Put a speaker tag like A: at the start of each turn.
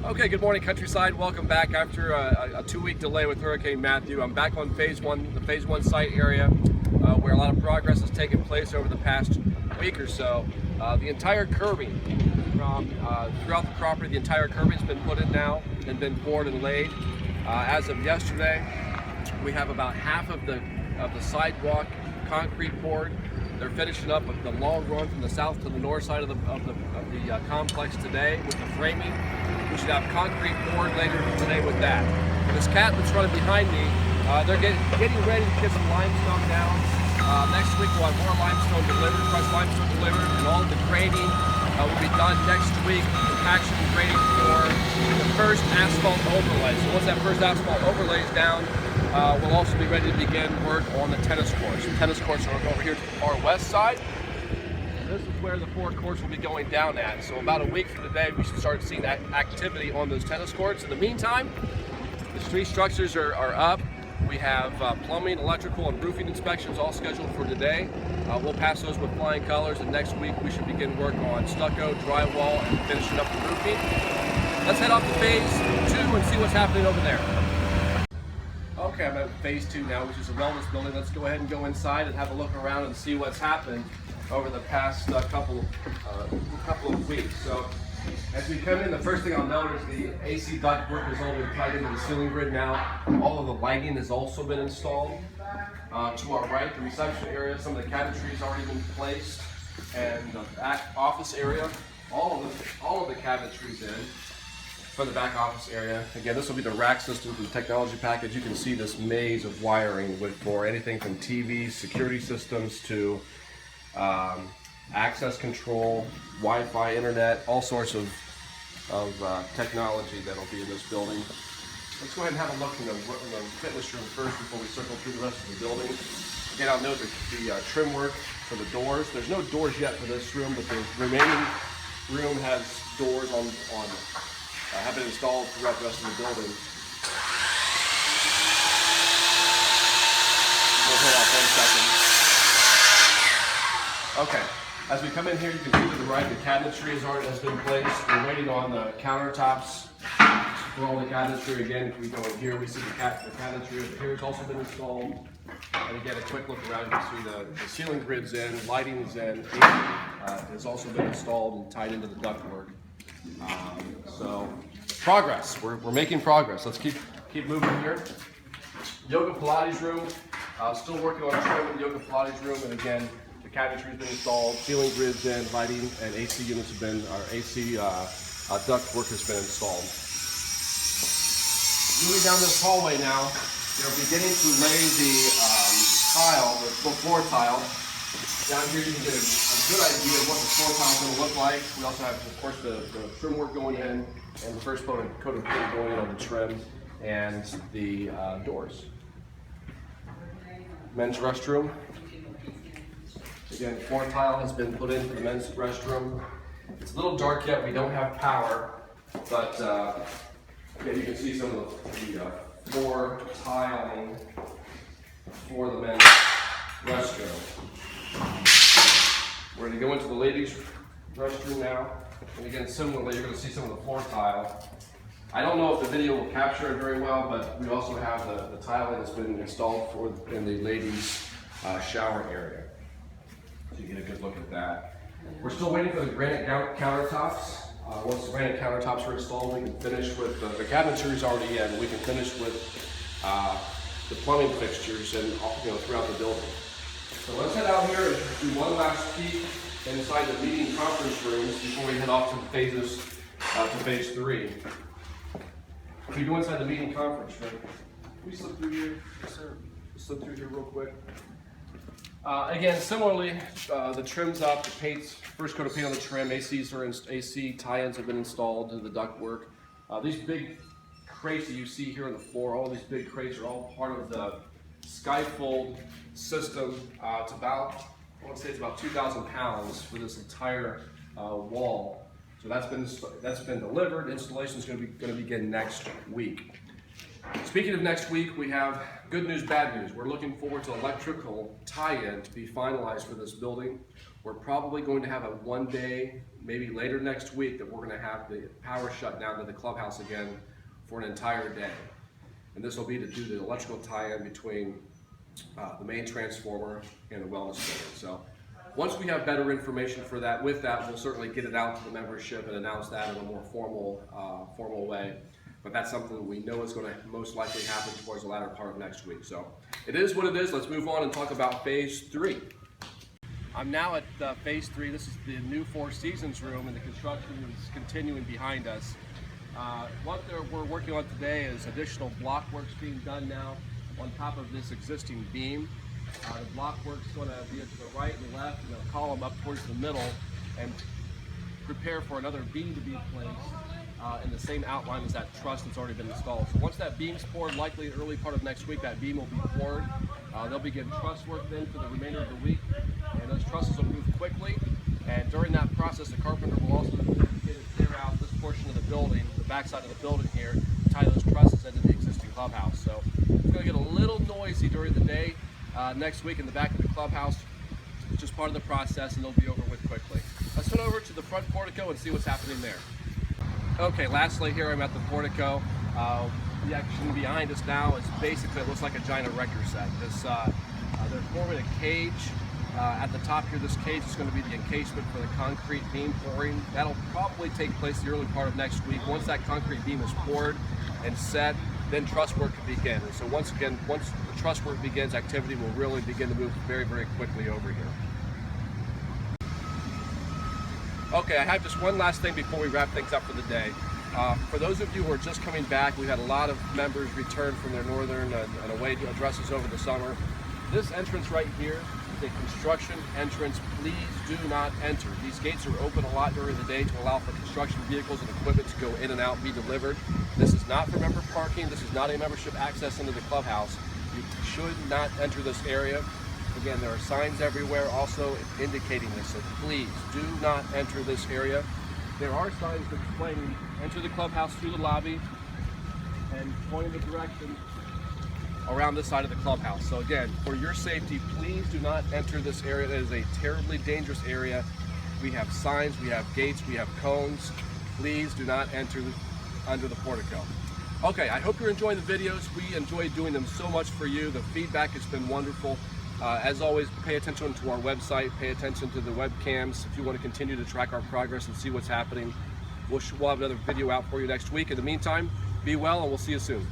A: Okay, good morning, Countryside. Welcome back after a 2-week delay with Hurricane Matthew. I'm back on Phase 1, the Phase 1 site area, where a lot of progress has taken place over the past week or so. The entire curbing from throughout the property, the entire curbing's been put in now and been poured and laid. As of yesterday, we have about half of the sidewalk concrete poured. They're finishing up the long run from the south to the north side of the complex today with the framing. We should have concrete poured later today with that. And this cat that's running behind me, they're getting ready to get some limestone down. Next week we'll have more limestone delivered, crushed limestone delivered, and all of the grading will be done next week. Compaction and grading for the first asphalt overlay. So once that first asphalt overlay is down, we'll also be ready to begin work on the tennis courts. The tennis courts are over here to the far west side. This is where the 4 courts will be going down at. So about a week from today, we should start seeing that activity on those tennis courts. In the meantime, the street structures are up. We have plumbing, electrical, and roofing inspections all scheduled for today. We'll pass those with flying colors, and next week we should begin work on stucco, drywall, and finishing up the roofing. Let's head off to Phase 2 and see what's happening over there. Okay, I'm at Phase 2 now, which is a wellness building. Let's go ahead and go inside and have a look around and see what's happened over the past couple of weeks. So, as we come in, the first thing I'll note is the AC ductwork is all been tied into the ceiling grid now. All of the lighting has also been installed. To our right, the reception area, some of the cabinetry has already been placed, and the back office area, all of the cabinetry is in. For the back office area. Again, this will be the rack system for the technology package. You can see this maze of wiring for anything from TVs, security systems to access control, Wi-Fi, internet, all sorts of technology that'll be in this building. Let's go ahead and have a look in the fitness room first before we circle through the rest of the building. Again, I'll note the trim work for the doors. There's no doors yet for this room, but the remaining room has doors have been installed throughout the rest of the building. We'll hold off 1 second. Okay, as we come in here, you can see to the right the cabinetry has been placed. We're waiting on the countertops for all the cabinetry. Again, if we go in here, we see the cabinetry over here has also been installed. And again, a quick look around, you can see the ceiling grid's in, lighting is in, has also been installed and tied into the ductwork. So progress, we're making progress. Let's keep moving here. Yoga Pilates room, still working on trim in the Yoga Pilates room, and again, the cabinetry's been installed, ceiling grids in, lighting and AC units have been, our AC duct work has been installed. Moving down this hallway now, they're beginning to lay the tile, the floor tile. Down here you can get a good idea of what the floor tile is going to look like. We also have, of course, the trim work going in and the first coat of paint going in on the trim and the doors. Men's restroom. Again, the floor tile has been put in for the men's restroom. It's a little dark yet, we don't have power, but again, you can see some of the floor tiling for the men's restroom. We're going to go into the ladies' restroom now, and again, similarly, you're going to see some of the floor tile. I don't know if the video will capture it very well, but we also have the tiling that's been installed in the ladies' shower area. So you get a good look at that. We're still waiting for the granite countertops. Once the granite countertops are installed, we can finish with the cabinetry is already in. We can finish with the plumbing fixtures and throughout the building. So let's head out here and do one last peek inside the meeting conference rooms before we head off to phase 3. If we go inside the meeting conference room, can we slip through here? Yes, sir. Slip through here real quick. Again, similarly, the trim's up, the paint's first coat of paint on the trim, AC tie-ins have been installed to the ductwork. These big crates that you see here on the floor, all these big crates are all part of the Skyfold system. It's about, I want to say it's about 2,000 pounds for this entire wall. So that's been delivered. Installation is going to begin next week. Speaking of next week, we have good news, bad news. We're looking forward to electrical tie-in to be finalized for this building. We're We're probably going to have a one day, maybe later next week, that we're going to have the power shut down to the clubhouse again for an entire day. And this will be to do the electrical tie-in between the main transformer and the wellness building. So once we have better information for that, with that, we'll certainly get it out to the membership and announce that in a more formal way. But that's something that we know is going to most likely happen towards the latter part of next week. So it is what it is. Let's move on and talk about phase 3. I'm now at phase 3. This is the new Four Seasons room, and the construction is continuing behind us. What we're working on today is additional block works being done now on top of this existing beam. The block work's going to be to the right and left, and a column up towards the middle, and prepare for another beam to be placed in the same outline as that truss that's already been installed. So once that beam's poured, likely early part of next week, that beam will be poured. They'll begin truss work then for the remainder of the week, and those trusses will move quickly. And during that process, the carpenter will also clear out this portion of the building, the backside of the building here, tie those trusses into the existing clubhouse. So it's going to get a little noisy during the day next week in the back of the clubhouse. It's just part of the process, and it'll be over with quickly. Let's head over to the front portico and see what's happening there. Okay, lastly here I'm at the portico. The action behind us now is basically, it looks like a giant erector set. They're forming a cage. At the top here, this cage is going to be the encasement for the concrete beam pouring. That'll probably take place the early part of next week. Once that concrete beam is poured and set, then truss work can begin. And so once the truss work begins, activity will really begin to move very, very quickly over here. Okay, I have just one last thing before we wrap things up for the day. For those of you who are just coming back, we've had a lot of members return from their northern and away addresses over the summer. This entrance right here is a construction entrance. Please do not enter. These gates are open a lot during the day to allow for construction vehicles and equipment to go in and out, be delivered. This is not for member parking. This is not a membership access into the clubhouse. You should not enter this area. Again, there are signs everywhere also indicating this, so please do not enter this area. There are signs explaining enter the clubhouse through the lobby and pointing the direction around this side of the clubhouse. So again, for your safety, please do not enter this area. It is a terribly dangerous area. We have signs, we have gates, we have cones. Please do not enter under the portico. Okay, I hope you're enjoying the videos. We enjoy doing them so much for you. The feedback has been wonderful. As always, pay attention to our website, pay attention to the webcams if you want to continue to track our progress and see what's happening. We'll have another video out for you next week. In the meantime, be well, and we'll see you soon.